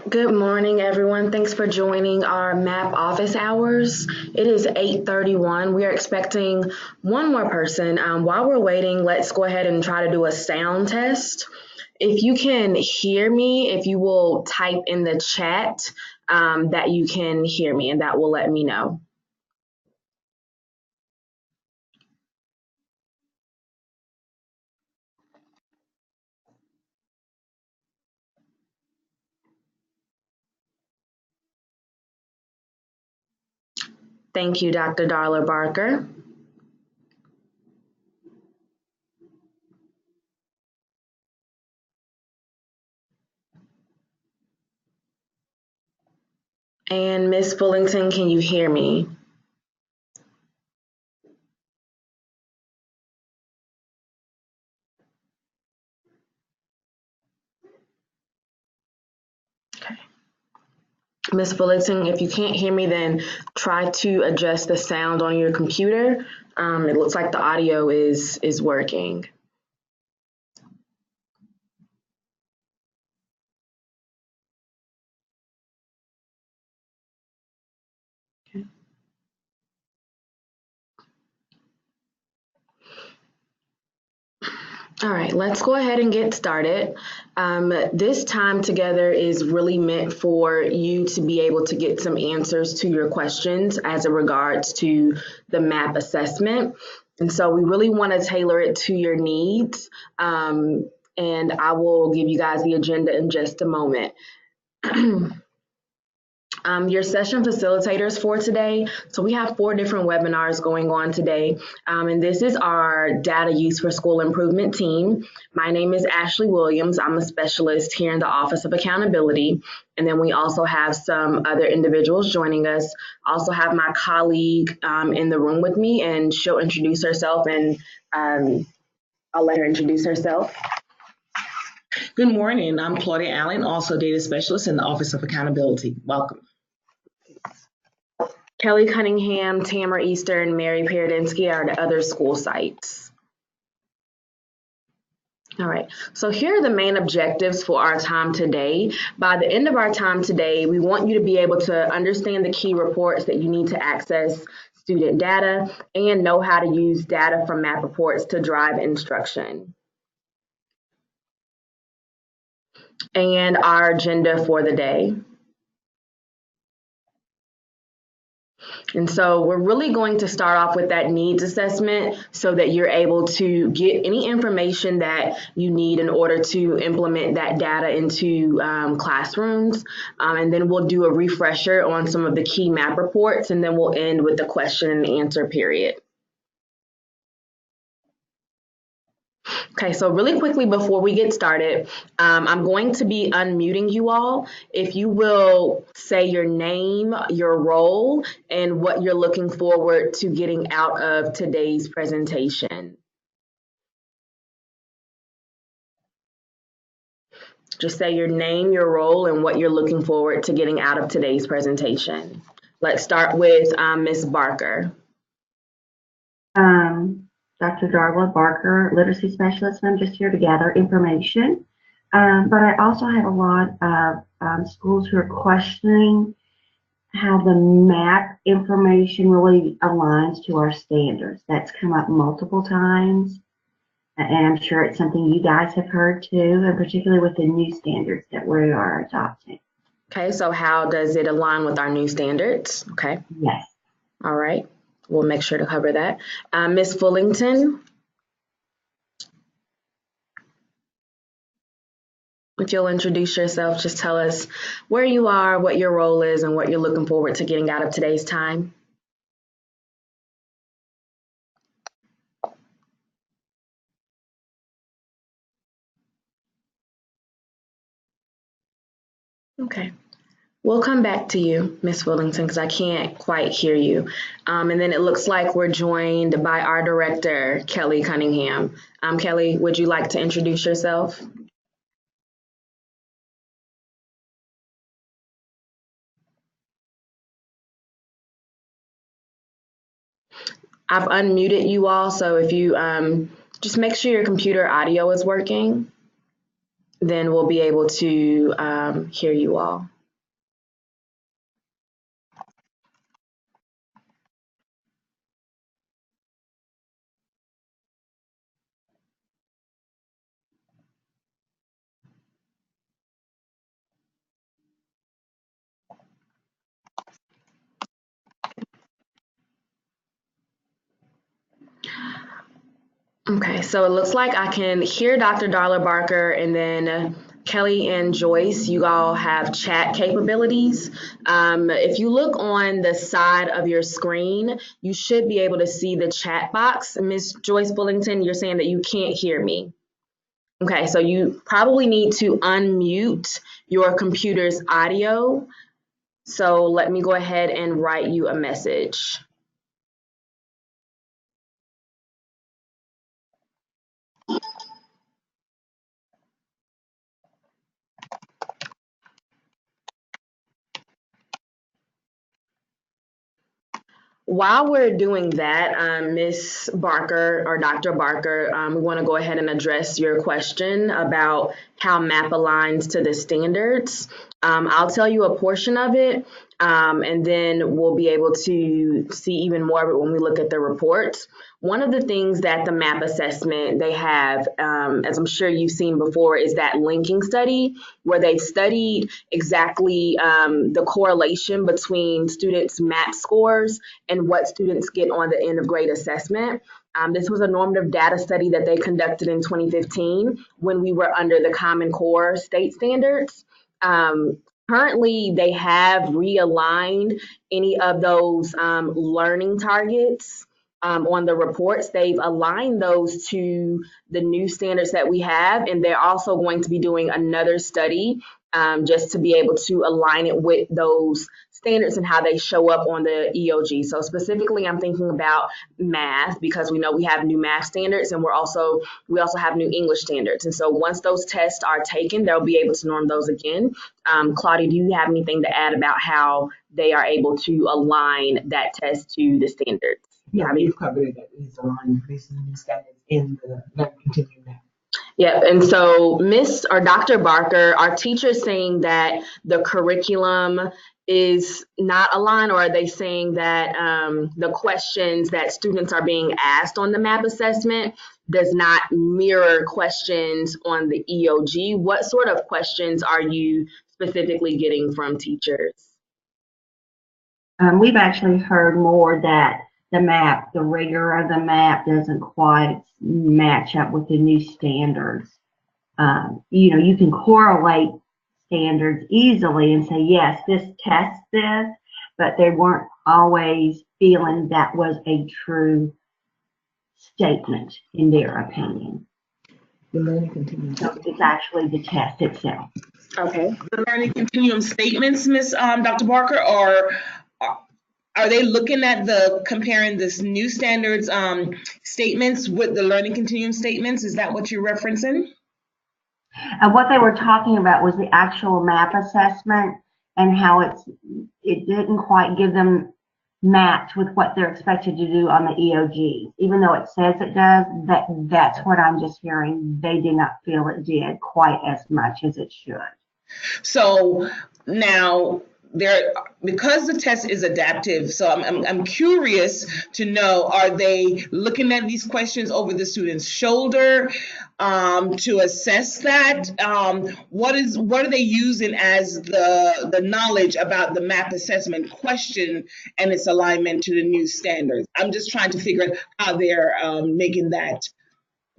Good morning, everyone. Thanks for joining our MAP office hours. It is 8:31. We are expecting one more person. While we're waiting, let's go ahead and try to do a sound test. If you can hear me, if you will type in the chat that you can hear me, and that will let me know. Thank you, Dr. Darla Barker. And Ms. Bullington, can you hear me? Ms. Bullington, if you can't hear me, then try to adjust the sound on your computer. It looks like the audio is working. All right, let's go ahead and get started. This time together is really meant for you to be able to get some answers to your questions as it regards to the MAP assessment. And so we really want to tailor it to your needs. And I will give you guys the agenda in just a moment. Your session facilitators for today. So we have 4 different webinars going on today. And this is our data use for school improvement team. My name is Ashley Williams. I'm a specialist here in the Office of Accountability. And then we also have some other individuals joining us. I also have my colleague in the room with me, and she'll introduce herself, and I'll let her introduce herself. Good morning. I'm Claudia Allen, also data specialist in the Office of Accountability. Welcome. Kelly Cunningham, Tamara Eastern, Mary Paradinsky are the other school sites. All right, so here are the main objectives for our time today. By the end of our time today, we want you to be able to understand the key reports that you need to access student data and know how to use data from MAP reports to drive instruction. And our agenda for the day. And so we're really going to start off with that needs assessment so that you're able to get any information that you need in order to implement that data into classrooms. And then we'll do a refresher on some of the key MAP reports, and then we'll end with the question and answer period. Okay, so really quickly before we get started, I'm going to be unmuting you all. If you will say your name, your role, and what you're looking forward to getting out of today's presentation. Just say your name, your role, and what you're looking forward to getting out of today's presentation. Let's start with Ms. Barker. Dr. Darla Barker, literacy specialist, and I'm just here to gather information. But I also have a lot of schools who are questioning how the MAP information really aligns to our standards. That's come up multiple times, and I'm sure it's something you guys have heard too, and particularly with the new standards that we are adopting. Okay, so how does it align with our new standards? Okay. Yes. All right. We'll make sure to cover that. Ms. Bullington, if you'll introduce yourself, just tell us where you are, what your role is, and what you're looking forward to getting out of today's time. Okay. We'll come back to you, Ms. Bullington, because I can't quite hear you. And then it looks like we're joined by our director, Kelly Cunningham. Kelly, would you like to introduce yourself? I've unmuted you all, so if you just make sure your computer audio is working, then we'll be able to hear you all. Okay, so it looks like I can hear Dr. Darla Barker, and then Kelly and Joyce, you all have chat capabilities. If you look on the side of your screen, you should be able to see the chat box. Miss Joyce Bullington, you're saying that you can't hear me. Okay, so you probably need to unmute your computer's audio. So let me go ahead and write you a message. While we're doing that, Ms. Barker or Dr. Barker, we want to go ahead and address your question about how MAP aligns to the standards. I'll tell you a portion of it, and then we'll be able to see even more of it when we look at the reports. One of the things that the MAP assessment they have, as I'm sure you've seen before, is that linking study where they've studied exactly the correlation between students' MAP scores and what students get on the end of grade assessment. This was a normative data study that they conducted in 2015 when we were under the Common Core state standards. Currently, they have realigned any of those learning targets on the reports. They've aligned those to the new standards that we have, and they're also going to be doing another study just to be able to align it with those standards and how they show up on the EOG. So specifically, I'm thinking about math because we know we have new math standards, and we also have new English standards. And so once those tests are taken, they'll be able to norm those again. Claudia, do you have anything to add about how they are able to align that test to the standards? Yeah, you've covered it. That is aligned based on the new standards in the Learning Continuum now. Yep. And so Miss or Dr. Barker, are teachers saying that the curriculum is not aligned, or are they saying that the questions that students are being asked on the MAP assessment does not mirror questions on the EOG? What sort of questions are you specifically getting from teachers? We've actually heard more that the rigor of the MAP doesn't quite match up with the new standards. You can correlate standards easily and say, yes, this tests this, but they weren't always feeling that was a true statement in their opinion. The Learning Continuum. So it's actually the test itself. Okay. The Learning Continuum statements, Miss Dr. Barker, are they looking at comparing this new standards statements with the Learning Continuum statements? Is that what you're referencing? What they were talking about was the actual MAP assessment and how it didn't quite give them match with what they're expected to do on the EOG. Even though it says it does, that's what I'm just hearing. They did not feel it did quite as much as it should. So now because the test is adaptive, so I'm curious to know, are they looking at these questions over the student's shoulder to assess that? What are they using as the knowledge about the MAP assessment question and its alignment to the new standards? I'm just trying to figure out how they're making that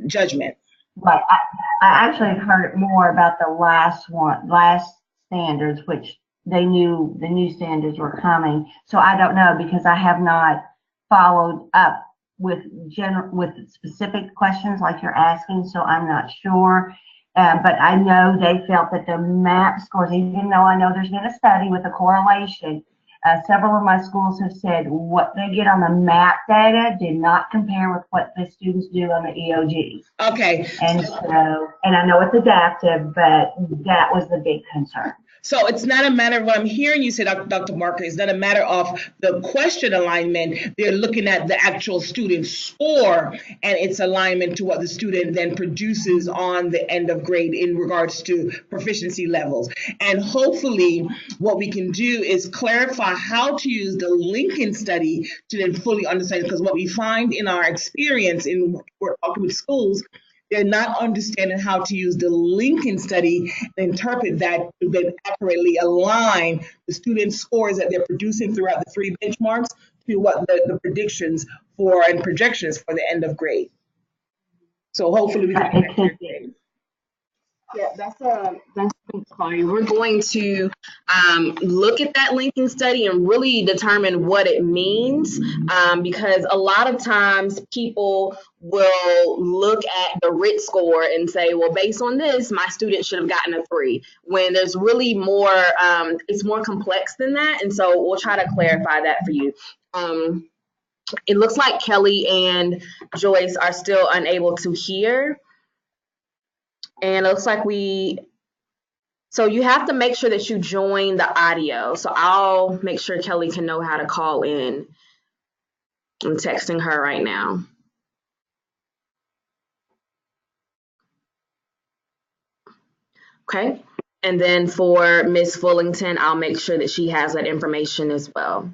judgment. Right. I actually heard more about the last standards, which they knew the new standards were coming. So I don't know, because I have not followed up with specific questions like you're asking, so I'm not sure. But I know they felt that the MAP scores, even though I know there's been a study with a correlation, several of my schools have said what they get on the MAP data did not compare with what the students do on the EOG. Okay. And I know it's adaptive, but that was the big concern. So it's not a matter of what I'm hearing you say, Dr. Barker, it's not a matter of the question alignment. They're looking at the actual student score and its alignment to what the student then produces on the end of grade in regards to proficiency levels. And hopefully what we can do is clarify how to use the Lincoln study to then fully understand, because what we find in our experience in working with schools, they're not understanding how to use the Lincoln study and interpret that to then accurately align the student scores that they're producing throughout the three benchmarks to what the predictions for and projections for the end of grade. So hopefully we can It could be. Yeah, that's Chloe. We're going to look at that linking study and really determine what it means, because a lot of times people will look at the RIT score and say, well, based on this, my student should have gotten a 3, when there's really more, it's more complex than that. And so we'll try to clarify that for you. It looks like Kelly and Joyce are still unable to hear. And it looks like so you have to make sure that you join the audio. So I'll make sure Kelly can know how to call in. I'm texting her right now. Okay. And then for Miss Bullington, I'll make sure that she has that information as well.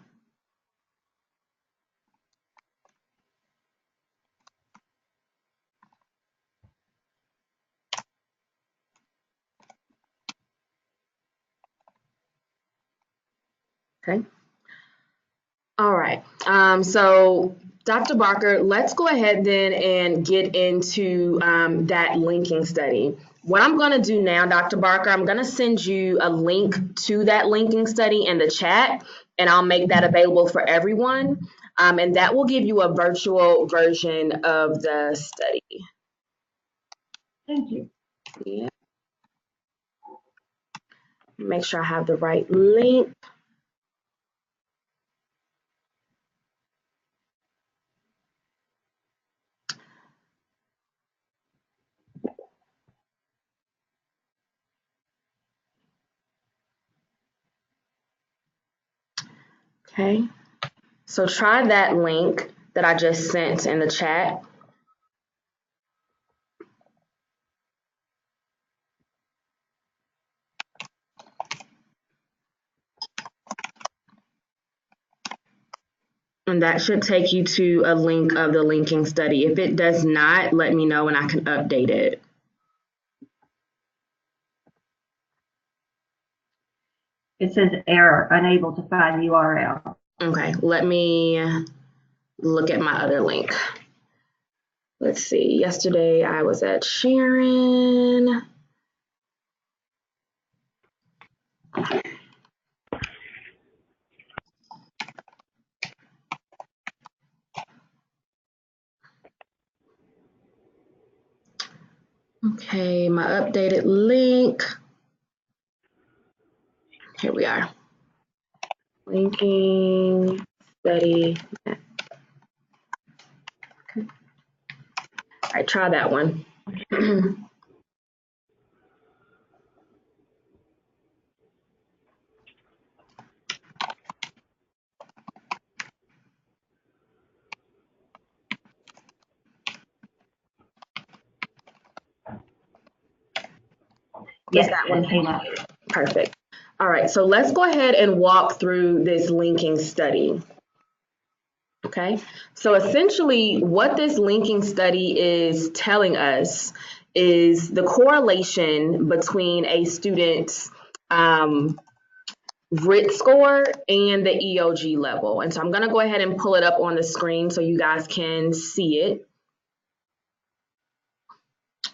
Okay. All right. So Dr. Barker, let's go ahead then and get into that linking study. What I'm going to do now, Dr. Barker, I'm going to send you a link to that linking study in the chat, and I'll make that available for everyone. And that will give you a virtual version of the study. Thank you. Yeah. Make sure I have the right link. Okay. So try that link that I just sent in the chat. And that should take you to a link of the linking study. If it does not, let me know and I can update it. It says error, unable to find URL. Okay, let me look at my other link. Let's see, yesterday I was at Sharon. Okay, my updated link. Here we are. Linking study. Okay. All right, try that one. Yes, that one came up. Perfect. All right, so let's go ahead and walk through this linking study. Okay, so essentially what this linking study is telling us is the correlation between a student's RIT score and the EOG level. And so I'm going to go ahead and pull it up on the screen so you guys can see it.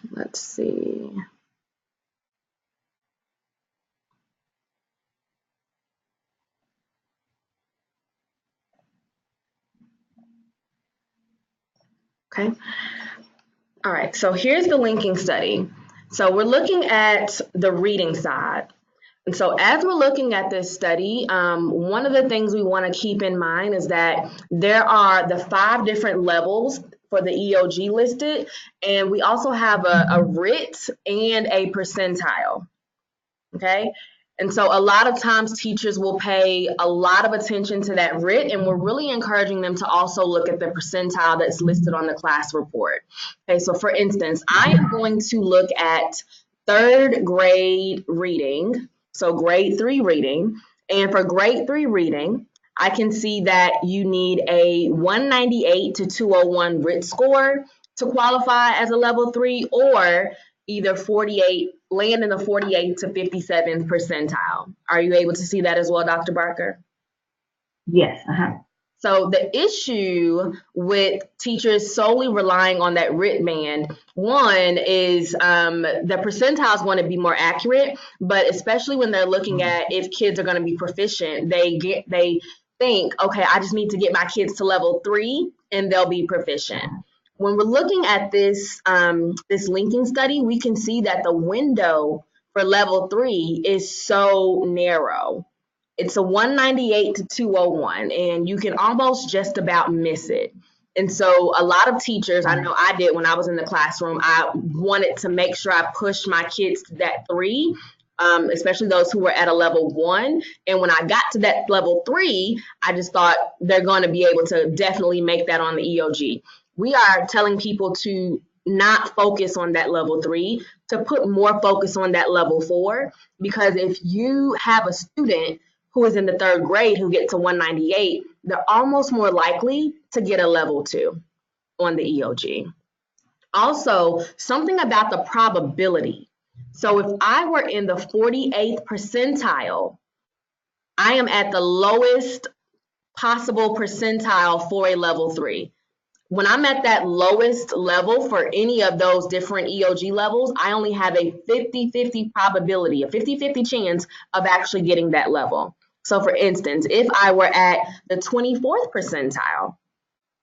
Let's see. Okay. All right, so here's the linking study. So we're looking at the reading side. And so as we're looking at this study, one of the things we want to keep in mind is that there are the 5 different levels for the EOG listed, and we also have a RIT and a percentile, okay? And so a lot of times teachers will pay a lot of attention to that RIT, and we're really encouraging them to also look at the percentile that's listed on the class report. Okay, so for instance, I am going to look at 3rd grade reading, so grade 3 reading, and for grade 3 reading, I can see that you need a 198 to 201 RIT score to qualify as a level 3, or either 48, land in the 48 to 57th percentile. Are you able to see that as well, Dr. Barker? Yes. So the issue with teachers solely relying on that RIT band, one is the percentiles want to be more accurate, but especially when they're looking at if kids are going to be proficient, they think, okay, I just need to get my kids to level 3 and they'll be proficient. When we're looking at this this linking study, we can see that the window for level 3 is so narrow. It's a 198 to 201, and you can almost just about miss it. And so a lot of teachers, I know I did when I was in the classroom, I wanted to make sure I pushed my kids to that 3, especially those who were at a level 1. And when I got to that level 3, I just thought they're going to be able to definitely make that on the EOG. We are telling people to not focus on that level 3, to put more focus on that level 4, because if you have a student who is in the 3rd grade who gets to 198, they're almost more likely to get a level 2 on the EOG. Also, something about the probability. So if I were in the 48th percentile, I am at the lowest possible percentile for a level 3. When I'm at that lowest level for any of those different EOG levels, I only have a 50-50 probability, a 50-50 chance of actually getting that level. So for instance, if I were at the 24th percentile,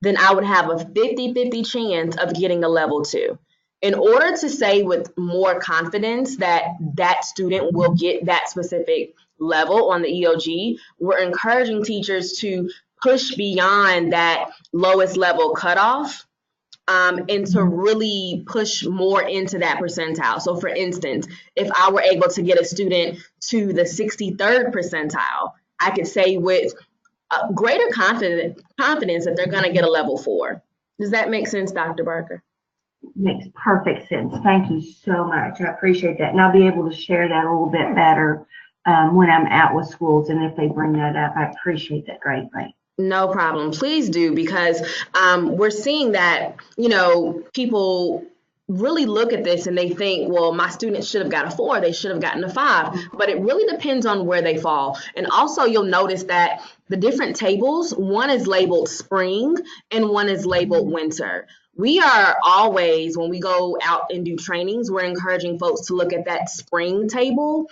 then I would have a 50-50 chance of getting a level 2. In order to say with more confidence that that student will get that specific level on the EOG, we're encouraging teachers to push beyond that lowest level cutoff and to really push more into that percentile. So for instance, if I were able to get a student to the 63rd percentile, I could say with greater confidence that they're going to get a level 4. Does that make sense, Dr. Barker? Makes perfect sense. Thank you so much. I appreciate that. And I'll be able to share that a little bit better when I'm out with schools, and if they bring that up, I appreciate that greatly. No problem. Please do, because we're seeing that, people really look at this and they think, well, my students should have got a 4, they should have gotten a 5, but it really depends on where they fall. And also you'll notice that the different tables, one is labeled spring and one is labeled winter. We are always, when we go out and do trainings, we're encouraging folks to look at that spring table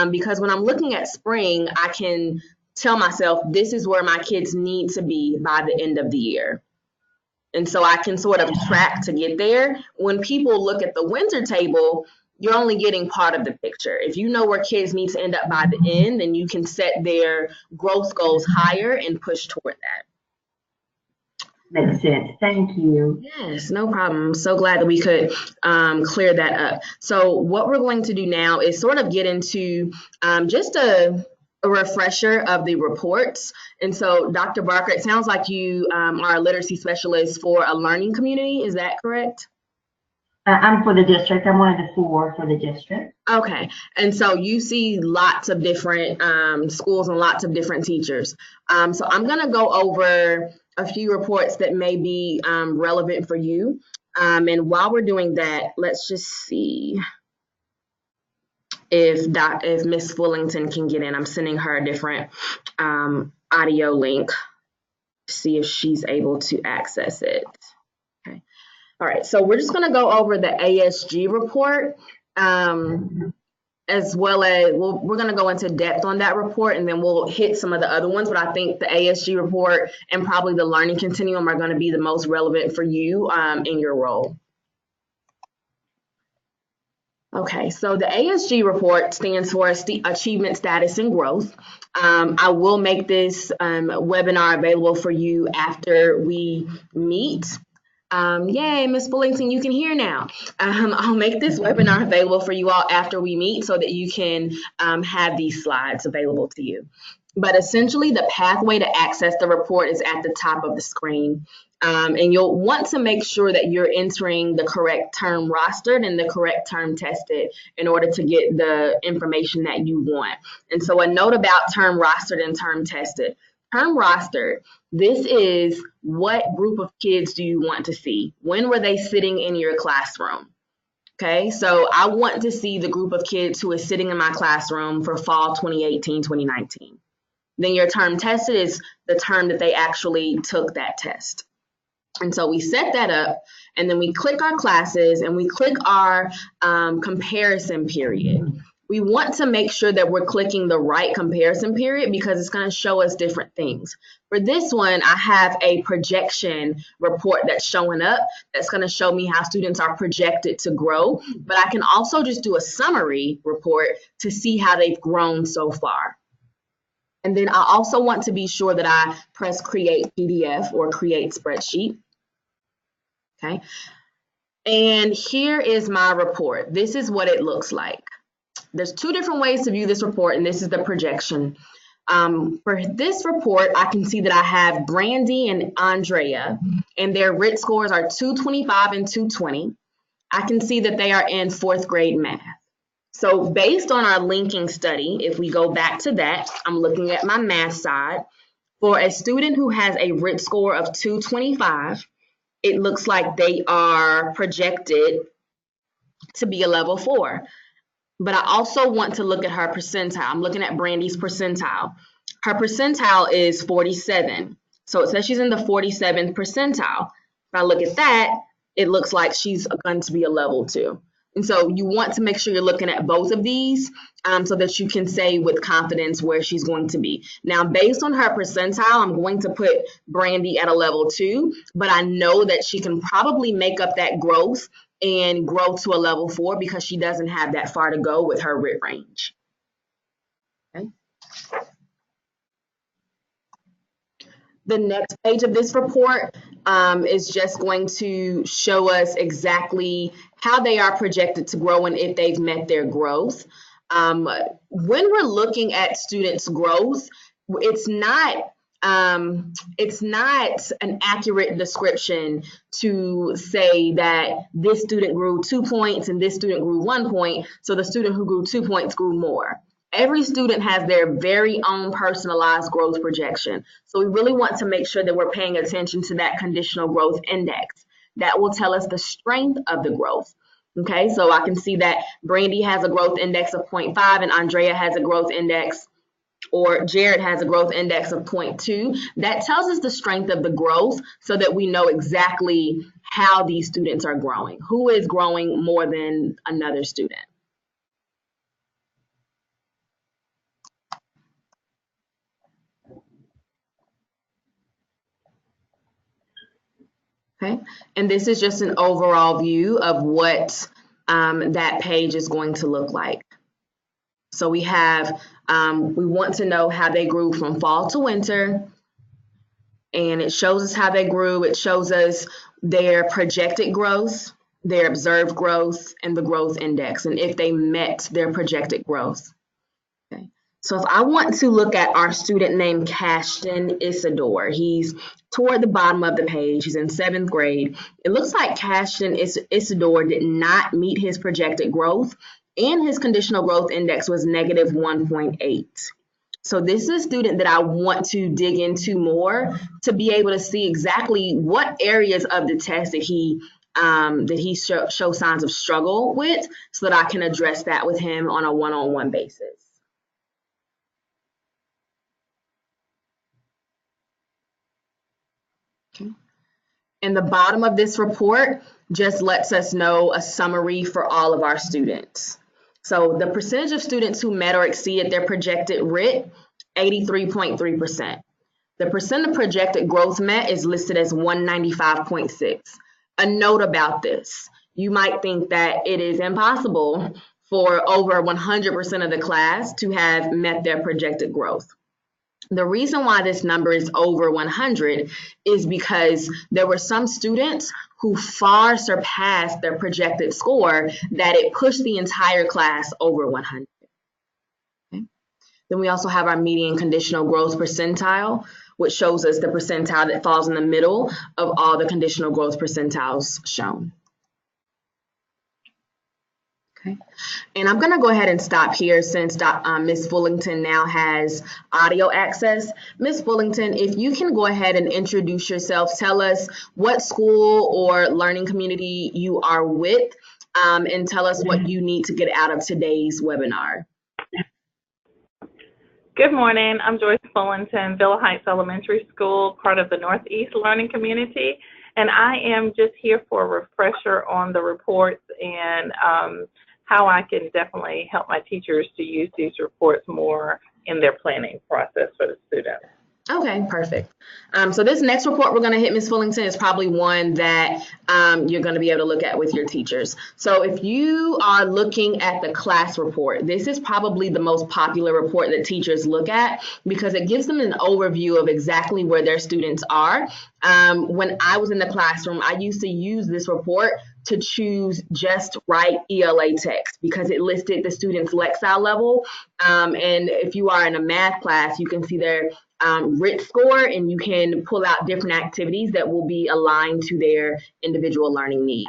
because when I'm looking at spring, I can tell myself this is where my kids need to be by the end of the year. And so I can sort of track to get there. When people look at the winter table, you're only getting part of the picture. If you know where kids need to end up by the end, then you can set their growth goals higher and push toward that. Makes sense. Thank you. Yes, no problem. I'm so glad that we could clear that up. So what we're going to do now is sort of get into just a refresher of the reports. And so, Dr. Barker, it sounds like you are a literacy specialist for a learning community. Is that correct? I'm for the district. I'm one of the 4 for the district. Okay. And so you see lots of different schools and lots of different teachers. So I'm going to go over a few reports that may be relevant for you. And while we're doing that, let's just see if Miss Bullington can get in. I'm sending her a different audio link to see if she's able to access it. Okay. All right, so we're just going to go over the ASG report as well as we're going to go into depth on that report, and then we'll hit some of the other ones. But I think the ASG report and probably the Learning Continuum are going to be the most relevant for you in your role. Okay, so the ASG report stands for Achievement, Status, and Growth. I will make this webinar available for you after we meet. Yay, Ms. Bullington, you can hear now. I'll make this webinar available for you all after we meet so that you can have these slides available to you. But essentially, the pathway to access the report is at the top of the screen. And you'll want to make sure that you're entering the correct term rostered and the correct term tested in order to get the information that you want. And so a note about term rostered and term tested. Term rostered, this is what group of kids do you want to see? When were they sitting in your classroom? Okay, so I want to see the group of kids who is sitting in my classroom for fall 2018, 2019. then your term tested is the term that they actually took that test. And so we set that up, and then we click our classes and we click our comparison period. We want to make sure that we're clicking the right comparison period because it's going to show us different things. For this one, I have a projection report that's showing up that's going to show me how students are projected to grow, but I can also just do a summary report to see how they've grown so far. And then I also want to be sure that I press create PDF or create spreadsheet. Okay. And here is my report. This is what it looks like. There's two different ways to view this report, and this is the projection. For this report, I can see that I have Brandy and Andrea, and their RIT scores are 225 and 220. I can see that they are in 4th grade math. So based on our linking study, if we go back to that, I'm looking at my math side. For a student who has a RIT score of 225, it looks like they are projected to be a level 4. But I also want to look at her percentile. I'm looking at Brandy's percentile. Her percentile is 47. So it says she's in the 47th percentile. If I look at that, it looks like she's going to be a level 2. And so you want to make sure you're looking at both of these so that you can say with confidence where she's going to be. Now, based on her percentile, I'm going to put Brandy at a level 2, but I know that she can probably make up that growth and grow to a level 4 because she doesn't have that far to go with her RIT range. Okay. The next page of this report is just going to show us exactly how they are projected to grow and if they've met their growth. When we're looking at students' growth, it's not an accurate description to say that this student grew 2 points and this student grew 1 point, so the student who grew 2 points grew more. Every student has their very own personalized growth projection. So we really want to make sure that we're paying attention to that conditional growth index. That will tell us the strength of the growth. Okay, so I can see that Brandy has a growth index of 0.5 and Andrea has a growth index, or Jared has a growth index of 0.2. That tells us the strength of the growth so that we know exactly how these students are growing. Who is growing more than another student? Okay, and this is just an overall view of what that page is going to look like. So we have, we want to know how they grew from fall to winter, and it shows us how they grew. It shows us their projected growth, their observed growth, and the growth index, and if they met their projected growth. Okay. So if I want to look at our student named Cashton Isidore, he's toward the bottom of the page. He's in 7th grade. It looks like Cashton Isidore did not meet his projected growth, and his conditional growth index was negative 1.8. So this is a student that I want to dig into more to be able to see exactly what areas of the test that he show signs of struggle with, so that I can address that with him on a one-on-one basis. Okay. And the bottom of this report just lets us know a summary for all of our students. So the percentage of students who met or exceeded their projected RIT, 83.3%. The percent of projected growth met is listed as 195.6. A note about this: you might think that it is impossible for over 100% of the class to have met their projected growth. The reason why this number is over 100 is because there were some students who far surpassed their projected score that it pushed the entire class over 100. Okay. Then we also have our median conditional growth percentile, which shows us the percentile that falls in the middle of all the conditional growth percentiles shown. Okay, and I'm going to go ahead and stop here since Ms. Bullington now has audio access. Ms. Bullington, if you can go ahead and introduce yourself, tell us what school or learning community you are with, and tell us what you need to get out of today's webinar. Good morning. I'm Joyce Bullington, Villa Heights Elementary School, part of the Northeast Learning Community, and I am just here for a refresher on the reports and how I can definitely help my teachers to use these reports more in their planning process for the students. Okay, perfect. So this next report we're going to hit, Ms. Bullington, is probably one that you're going to be able to look at with your teachers. So if you are looking at the class report, this is probably the most popular report that teachers look at because it gives them an overview of exactly where their students are. When I was in the classroom, I used to use this report to choose just right ELA text because it listed the student's Lexile level. And if you are in a math class, you can see their RIT score, and you can pull out different activities that will be aligned to their individual learning need.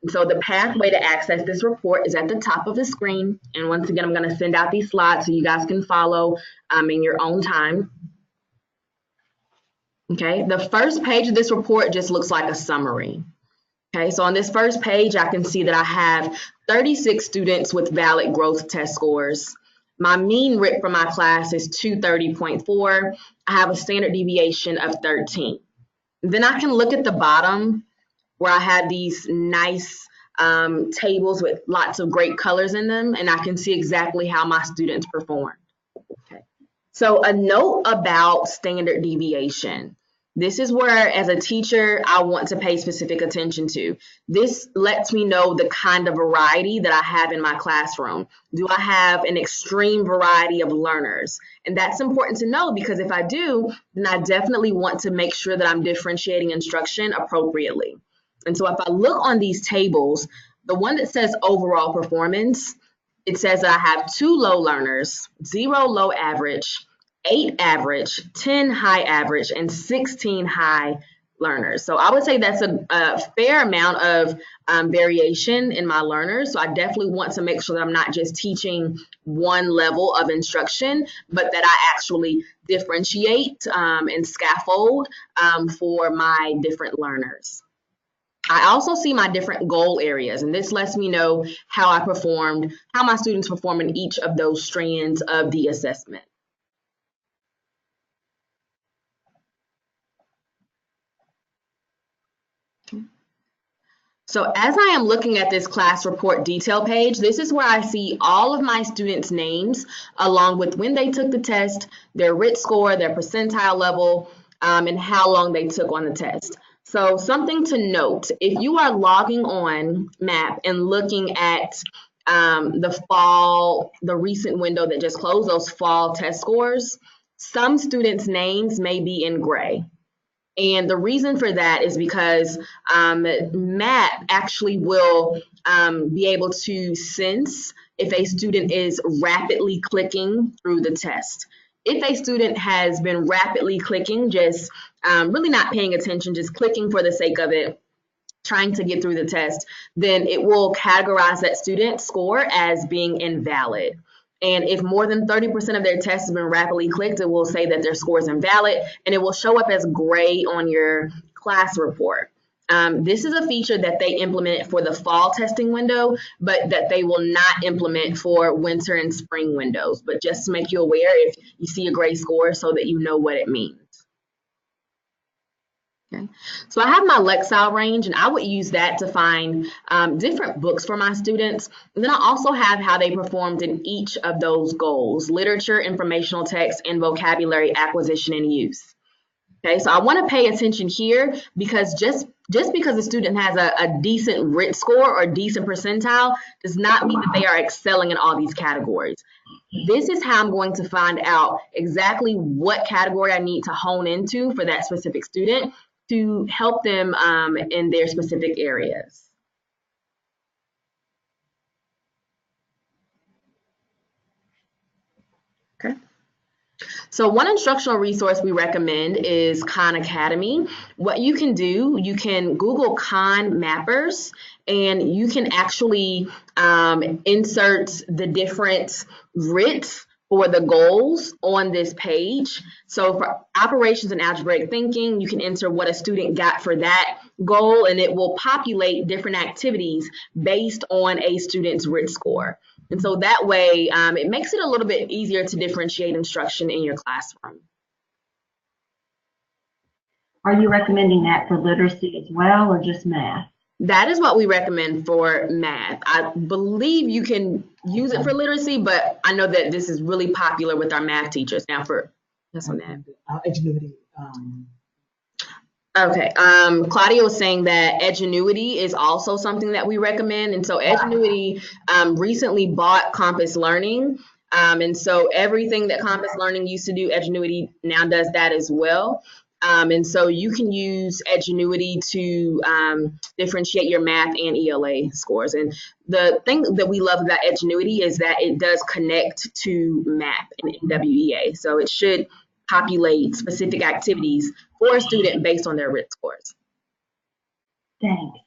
So the pathway to access this report is at the top of the screen. And once again, I'm going to send out these slides so you guys can follow in your own time. Okay, the first page of this report just looks like a summary. Okay, so on this first page, I can see that I have 36 students with valid growth test scores. My mean RIT for my class is 230.4. I have a standard deviation of 13. Then I can look at the bottom where I have these nice tables with lots of great colors in them, and I can see exactly how my students performed. Okay. So a note about standard deviation. This is where, as a teacher, I want to pay specific attention to. This lets me know the kind of variety that I have in my classroom. Do I have an extreme variety of learners? And that's important to know because if I do, then I definitely want to make sure that I'm differentiating instruction appropriately. And so if I look on these tables, the one that says overall performance, it says that I have 2 low learners, 0 low average, 8 average, 10 high average, and 16 high learners. So I would say that's a fair amount of variation in my learners. So I definitely want to make sure that I'm not just teaching one level of instruction, but that I actually differentiate and scaffold for my different learners. I also see my different goal areas, and this lets me know how I performed, how my students perform in each of those strands of the assessment. So as I am looking at this class report detail page, this is where I see all of my students' names along with when they took the test, their RIT score, their percentile level, and how long they took on the test. So something to note, if you are logging on MAP and looking at the recent window that just closed, those fall test scores, some students' names may be in gray. And the reason for that is because MAP actually will be able to sense if a student is rapidly clicking through the test. If a student has been rapidly clicking, just really not paying attention, just clicking for the sake of it, trying to get through the test, then it will categorize that student score as being invalid. And if more than 30% of their tests have been rapidly clicked, it will say that their score is invalid, and it will show up as gray on your class report. This is a feature that they implement for the fall testing window, but that they will not implement for winter and spring windows. But just to make you aware if you see a gray score so that you know what it means. Okay. So I have my Lexile range, and I would use that to find different books for my students. And then I also have how they performed in each of those goals: literature, informational text, and vocabulary acquisition and use. Okay, so I want to pay attention here because just because a student has a decent RIT score or decent percentile does not mean that they are excelling in all these categories. This is how I'm going to find out exactly what category I need to hone into for that specific student to help them in their specific areas. Okay. So one instructional resource we recommend is Khan Academy. What you can do, you can Google Khan mappers, and you can actually insert the different RITs for the goals on this page. So for operations and algebraic thinking, you can enter what a student got for that goal, and it will populate different activities based on a student's RIT score. And so that way, it makes it a little bit easier to differentiate instruction in your classroom. Are you recommending that for literacy as well, or just math? That is what we recommend for math. I believe you can use it for literacy, but I know that this is really popular with our math teachers. Now for this one, Ingenuity. Okay. Claudia was saying that Edgenuity is also something that we recommend. And so Edgenuity recently bought Compass Learning. And so everything that Compass Learning used to do, Edgenuity now does that as well. And so you can use Edgenuity to differentiate your math and ELA scores. And the thing that we love about Edgenuity is that it does connect to math and WEA. So it should populate specific activities for a student based on their RIT scores. Thanks.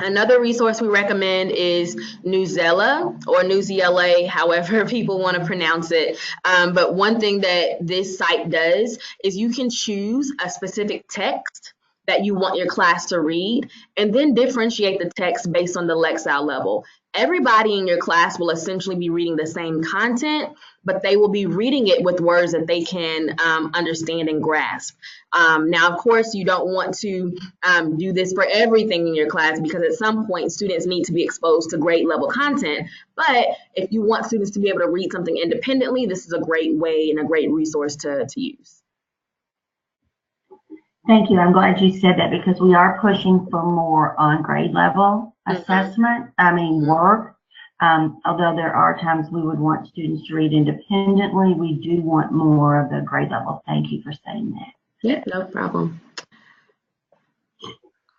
Another resource we recommend is Newsela or Newsela, however people want to pronounce it. But one thing that this site does is you can choose a specific text that you want your class to read and then differentiate the text based on the Lexile level. Everybody in your class will essentially be reading the same content, but they will be reading it with words that they can understand and grasp. Now, of course, you don't want to do this for everything in your class because at some point students need to be exposed to grade level content. But if you want students to be able to read something independently, this is a great way and a great resource to use. Thank you. I'm glad you said that because we are pushing for more on grade level assessment, work. Although there are times we would want students to read independently, we do want more of the grade level. Thank you for saying that. Yeah, no problem.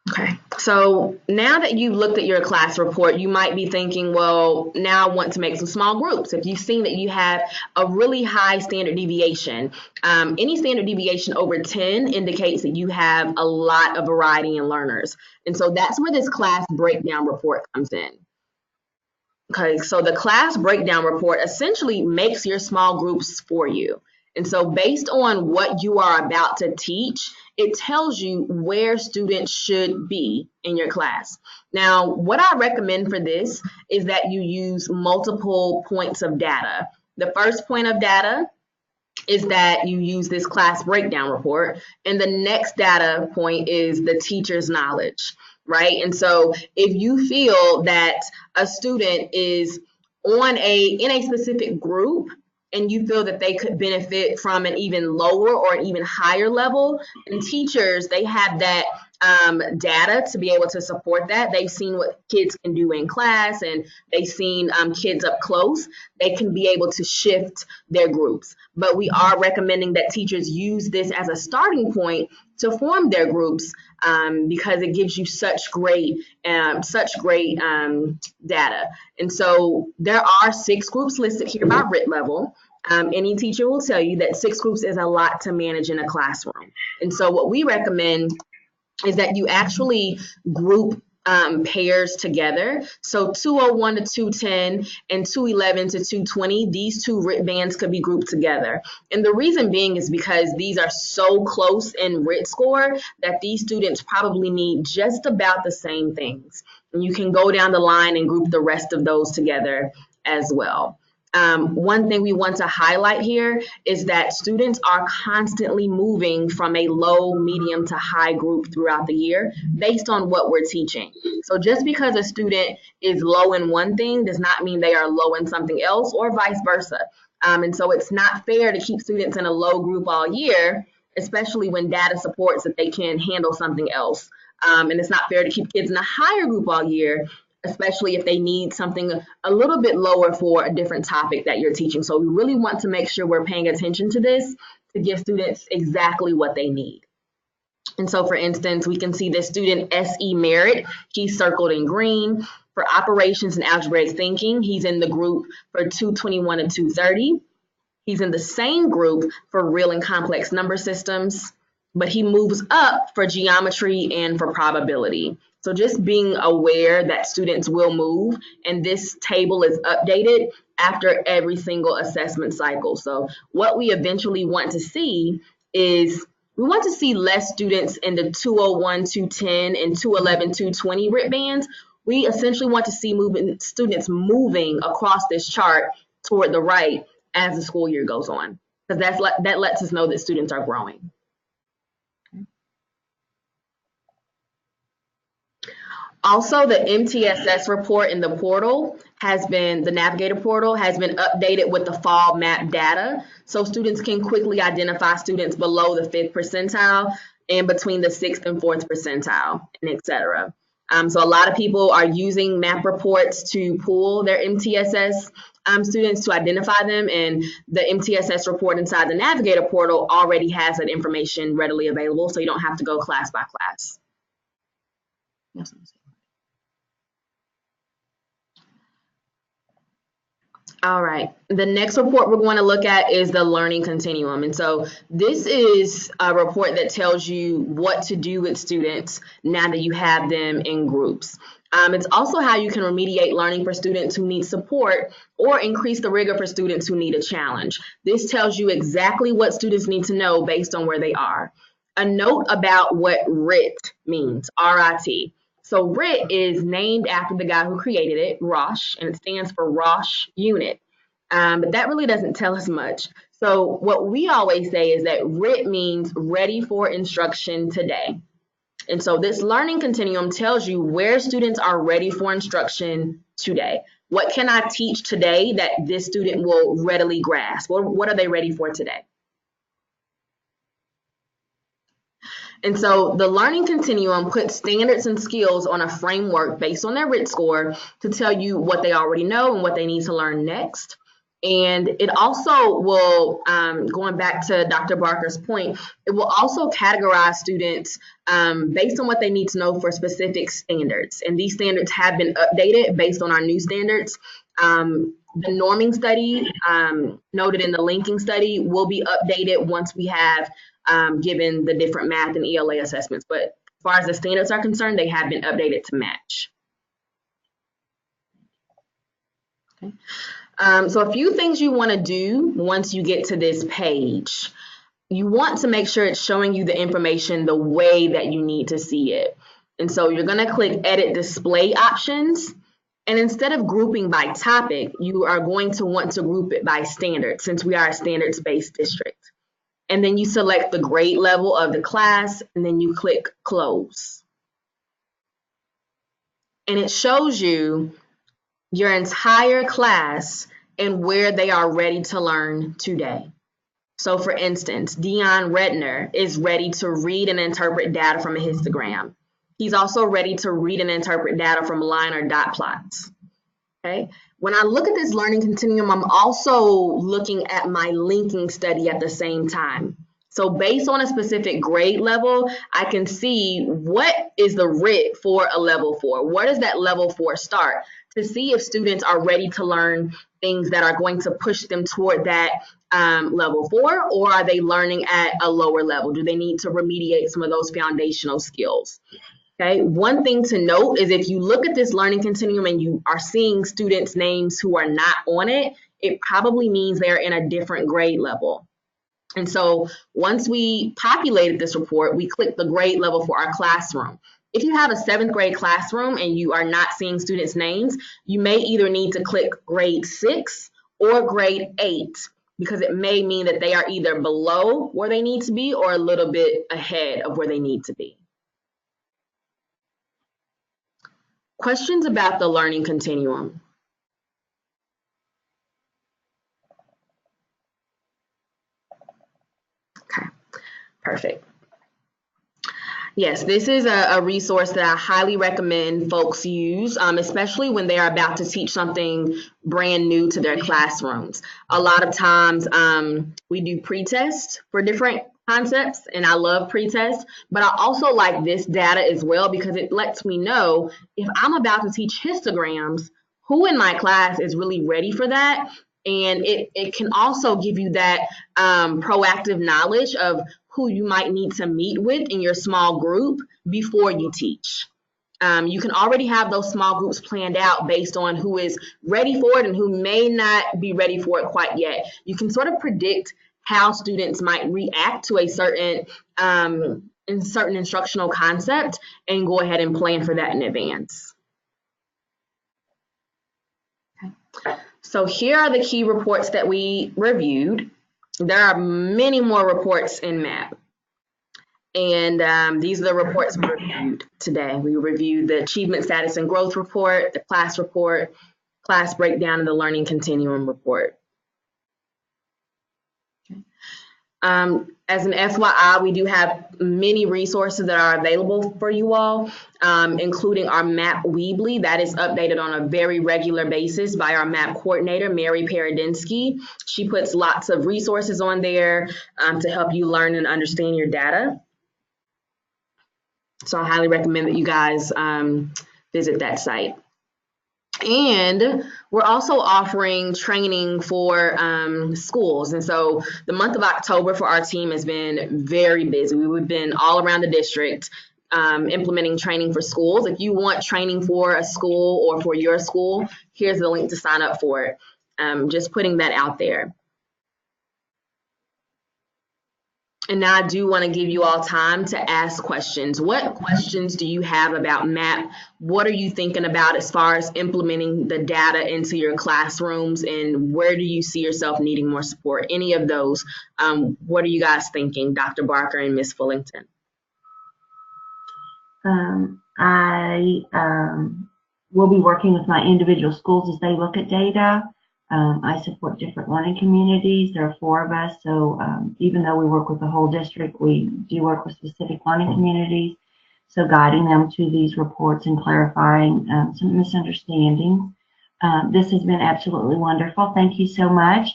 Okay, so now that you've looked at your class report, you might be thinking, well, now I want to make some small groups. If you've seen that you have a really high standard deviation, any standard deviation over 10 indicates that you have a lot of variety in learners. And so that's where this class breakdown report comes in. Okay, so the class breakdown report essentially makes your small groups for you. And so based on what you are about to teach, it tells you where students should be in your class. Now, what I recommend for this is that you use multiple points of data. The first point of data is that you use this class breakdown report, and the next data point is the teacher's knowledge, right? And so if you feel that a student is in a specific group, and you feel that they could benefit from an even lower or an even higher level, and teachers, they have that data to be able to support that. They've seen what kids can do in class, and they've seen kids up close. They can be able to shift their groups. But we are recommending that teachers use this as a starting point to form their groups because it gives you such great data. And so there are 6 groups listed here by RIT level. Any teacher will tell you that 6 groups is a lot to manage in a classroom. And so what we recommend is that you actually group pairs together. So 201 to 210 and 211 to 220, these 2 RIT bands could be grouped together. And the reason being is because these are so close in RIT score that these students probably need just about the same things. And you can go down the line and group the rest of those together as well. One thing we want to highlight here is that students are constantly moving from a low, medium to high group throughout the year based on what we're teaching. So just because a student is low in one thing does not mean they are low in something else or vice versa. And so it's not fair to keep students in a low group all year, especially when data supports that they can handle something else. And it's not fair to keep kids in a higher group all year, especially if they need something a little bit lower for a different topic that you're teaching. So we really want to make sure we're paying attention to this to give students exactly what they need. And so, for instance, we can see this student SE Merritt, he's circled in green. For operations and algebraic thinking, he's in the group for 221 to 230. He's in the same group for real and complex number systems, but he moves up for geometry and for probability. So just being aware that students will move, and this table is updated after every single assessment cycle. So what we eventually want to see is we want to see less students in the 201, 210, and 211, 220 RIT bands. we essentially want to see students moving across this chart toward the right as the school year goes on, because that lets us know that students are growing. Also, the MTSS report in the portal the Navigator portal has been updated with the fall map data, so students can quickly identify students below the 5th percentile and between the 6th and 4th percentile, and etc. So a lot of people are using map reports to pull their MTSS students to identify them, and the MTSS report inside the Navigator portal already has that information readily available, so you don't have to go class by class. Yes. All right, the next report we're going to look at is the Learning Continuum. And so this is a report that tells you what to do with students now that you have them in groups. It's also how you can remediate learning for students who need support or increase the rigor for students who need a challenge. This tells you exactly what students need to know based on where they are. A note about what RIT means, R-I-T. So RIT is named after the guy who created it, Rosh, and it stands for Rosh Unit. But that really doesn't tell us much. So what we always say is that RIT means ready for instruction today. And so this learning continuum tells you where students are ready for instruction today. What can I teach today that this student will readily grasp? What are they ready for today? And so the Learning Continuum puts standards and skills on a framework based on their RIT score to tell you what they already know and what they need to learn next. And it also will, going back to Dr. Barker's point, it will also categorize students based on what they need to know for specific standards. And these standards have been updated based on our new standards. The norming study noted in the linking study will be updated once we have given the different math and ELA assessments. But as far as the standards are concerned, they have been updated to match. Okay. So a few things you want to do once you get to this page. You want to make sure it's showing you the information the way that you need to see it. And so you're going to click Edit Display Options. And instead of grouping by topic, you are going to want to group it by standard, since we are a standards-based district. And then you select the grade level of the class, and then you click Close. And it shows you your entire class and where they are ready to learn today. So for instance, Dion Redner is ready to read and interpret data from a histogram. He's also ready to read and interpret data from line or dot plots. Okay. When I look at this learning continuum, I'm also looking at my linking study at the same time. So based on a specific grade level, I can see what is the RIT for a level 4. Where does that level 4 start? To see if students are ready to learn things that are going to push them toward that level 4, or are they learning at a lower level? Do they need to remediate some of those foundational skills? Okay, one thing to note is if you look at this learning continuum and you are seeing students' names who are not on it, it probably means they're in a different grade level. And so once we populated this report, we click the grade level for our classroom. If you have a 7th grade classroom and you are not seeing students' names, you may either need to click grade 6 or grade 8, because it may mean that they are either below where they need to be or a little bit ahead of where they need to be. Questions about the learning continuum? Okay, perfect. Yes, this is a resource that I highly recommend folks use, especially when they're about to teach something brand new to their classrooms. A lot of times we do pre-tests for different concepts, and I love pre-tests, but I also like this data as well because it lets me know if I'm about to teach histograms, who in my class is really ready for that. And it can also give you that proactive knowledge of who you might need to meet with in your small group before you teach. You can already have those small groups planned out based on who is ready for it and who may not be ready for it quite yet. You can sort of predict how students might react to a certain instructional concept and go ahead and plan for that in advance. So here are the key reports that we reviewed. There are many more reports in MAP. And these are the reports we reviewed today. We reviewed the Achievement Status and Growth Report, the Class Report, Class Breakdown, and the Learning Continuum Report. As an FYI, we do have many resources that are available for you all, including our MAP Weebly that is updated on a very regular basis by our MAP coordinator, Mary Paradinsky. She puts lots of resources on there to help you learn and understand your data. So I highly recommend that you guys visit that site. And we're also offering training for schools. And so the month of October for our team has been very busy. We've been all around the district implementing training for schools. If you want training for a school or for your school, here's the link to sign up for it. Just putting that out there. And now I do want to give you all time to ask questions. What questions do you have about MAP? What are you thinking about as far as implementing the data into your classrooms, and where do you see yourself needing more support? Any of those. What are you guys thinking, Dr. Barker and Ms. Bullington? I will be working with my individual schools as they look at data. I support different learning communities. There are 4 of us, so even though we work with the whole district, we do work with specific learning communities. So guiding them to these reports and clarifying some misunderstandings. This has been absolutely wonderful. Thank you so much.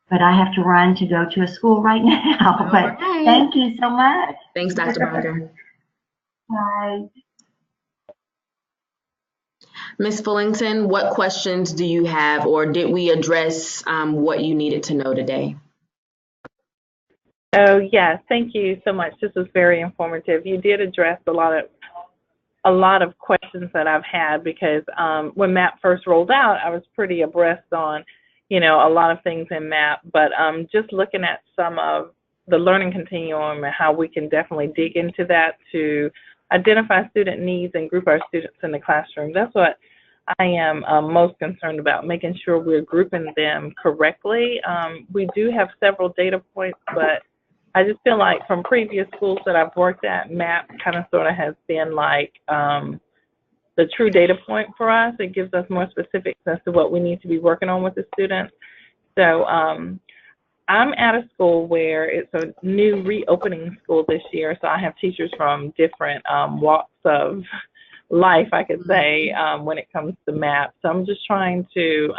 But I have to run to go to a school right now. But thank you so much. Thanks, Dr. Barker. Bye. Ms. Bullington, what questions do you have, or did we address what you needed to know today? Oh, yes, thank you so much. This was very informative. You did address a lot of questions that I've had, because when MAP first rolled out, I was pretty abreast on, a lot of things in MAP, but just looking at some of the learning continuum and how we can definitely dig into that to identify student needs and group our students in the classroom. That's what I am most concerned about, making sure we're grouping them correctly. We do have several data points, but I just feel like from previous schools that I've worked at, MAP kind of sort of has been like the true data point for us. It gives us more specifics as to what we need to be working on with the students. So I'm at a school where it's a new reopening school this year, so I have teachers from different walks of life, I could say, when it comes to MAP. So I'm just trying to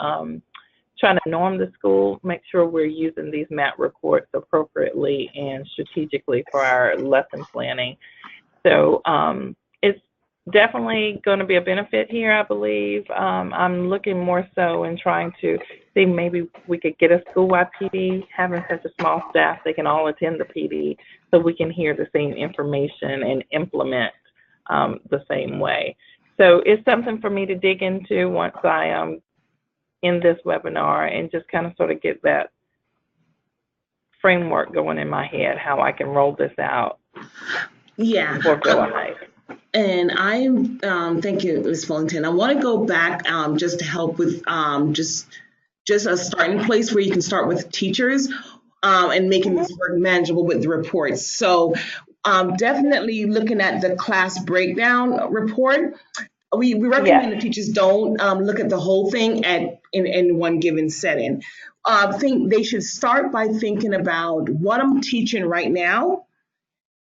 norm the school, make sure we're using these MAP reports appropriately and strategically for our lesson planning. So it's definitely going to be a benefit here, I believe. I'm looking more so in trying to see maybe we could get a school-wide PD, having such a small staff, they can all attend the PD so we can hear the same information and implement the same way. So it's something for me to dig into once I am in this webinar and just kind of sort of get that framework going in my head, how I can roll this out. Yeah. For go live. And thank you, Ms. Bullington. I want to go back just to help with just a starting place where you can start with teachers and making this work manageable with the reports. So definitely looking at the class breakdown report. We recommend that teachers don't look at the whole thing in one given setting. I think they should start by thinking about what I'm teaching right now,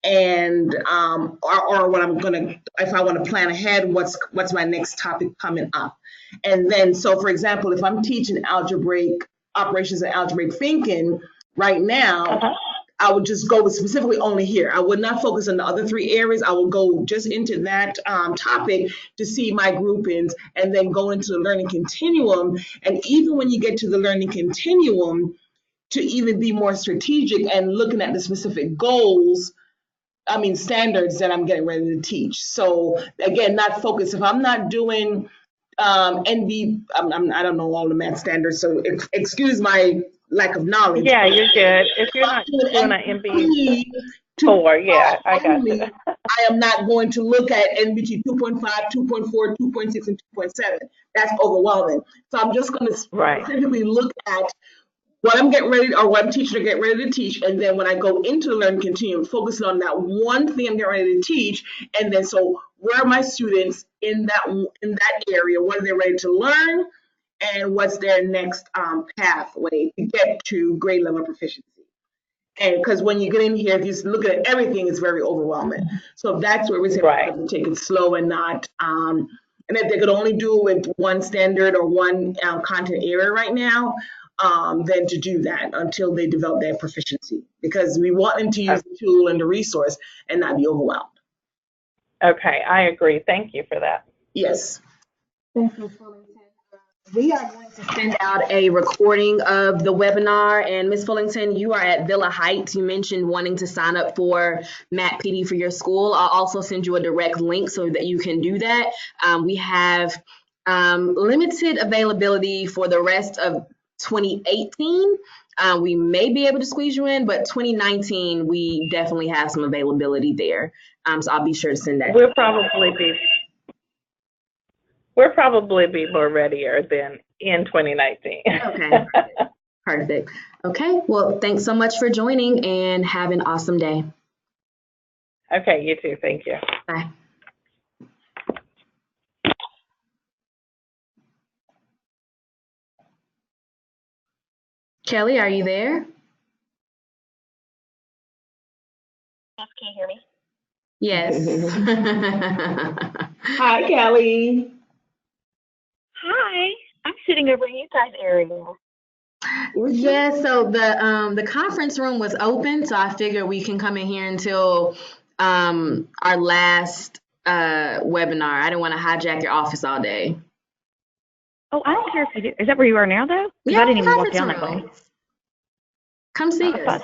and or what I'm gonna, if I want to plan ahead, what's my next topic coming up. And then, so for example, if I'm teaching algebraic operations and algebraic thinking right now, I would just go specifically only here. I would not focus on the other 3 areas. I will go just into that topic to see my groupings, and then go into the learning continuum. And even when you get to the learning continuum, to even be more strategic and looking at the specific goals, standards that I'm getting ready to teach. So again, not focus. If I'm not doing I don't know all the math standards, so excuse my lack of knowledge. Yeah, you're good. If you're not doing an MB4, yeah, I got you. I am not going to look at NBT 2.5, 2.4, 2.6, and 2.7. That's overwhelming. So I'm just going to specifically look at what I'm getting ready, or what I'm teaching to get ready to teach, and then when I go into the Learning Continuum, focusing on that one thing I'm getting ready to teach, and then so where are my students in that area? What are they ready to learn, and what's their next pathway to get to grade level proficiency? And because when you get in here, if you look at everything, it's very overwhelming. So that's where we say to take it slow and not. And if they could only do it with one standard or one content area right now, then to do that until they develop their proficiency, because we want them to use the tool and the resource and not be overwhelmed. Okay, I agree. Thank you for that. Yes. Thank you, Fullington. We are going to send out a recording of the webinar. And Ms. Fullington, you are at Villa Heights. You mentioned wanting to sign up for Matt PD for your school. I'll also send you a direct link so that you can do that. We have limited availability for the rest of 2018. We may be able to squeeze you in, but 2019, we definitely have some availability there. So I'll be sure to send that. We'll probably be more readier than in 2019. Okay, perfect. Okay, well, thanks so much for joining and have an awesome day. Okay, you too. Thank you. Bye. Kelly, are you there? Yes, can you hear me? Yes. Hi, Kelly. Hi, I'm sitting over in you guys' area. Yeah, so the conference room was open, so I figured we can come in here until our last webinar. I didn't want to hijack your office all day. Oh, I don't care if you do. Is that where you are now, though? Because Yeah, I didn't even walk conference down that way. room. Come see us.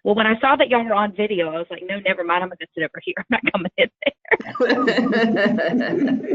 Well, when I saw that y'all were on video, I was like, no, never mind. I'm going to sit over here. I'm not coming in there.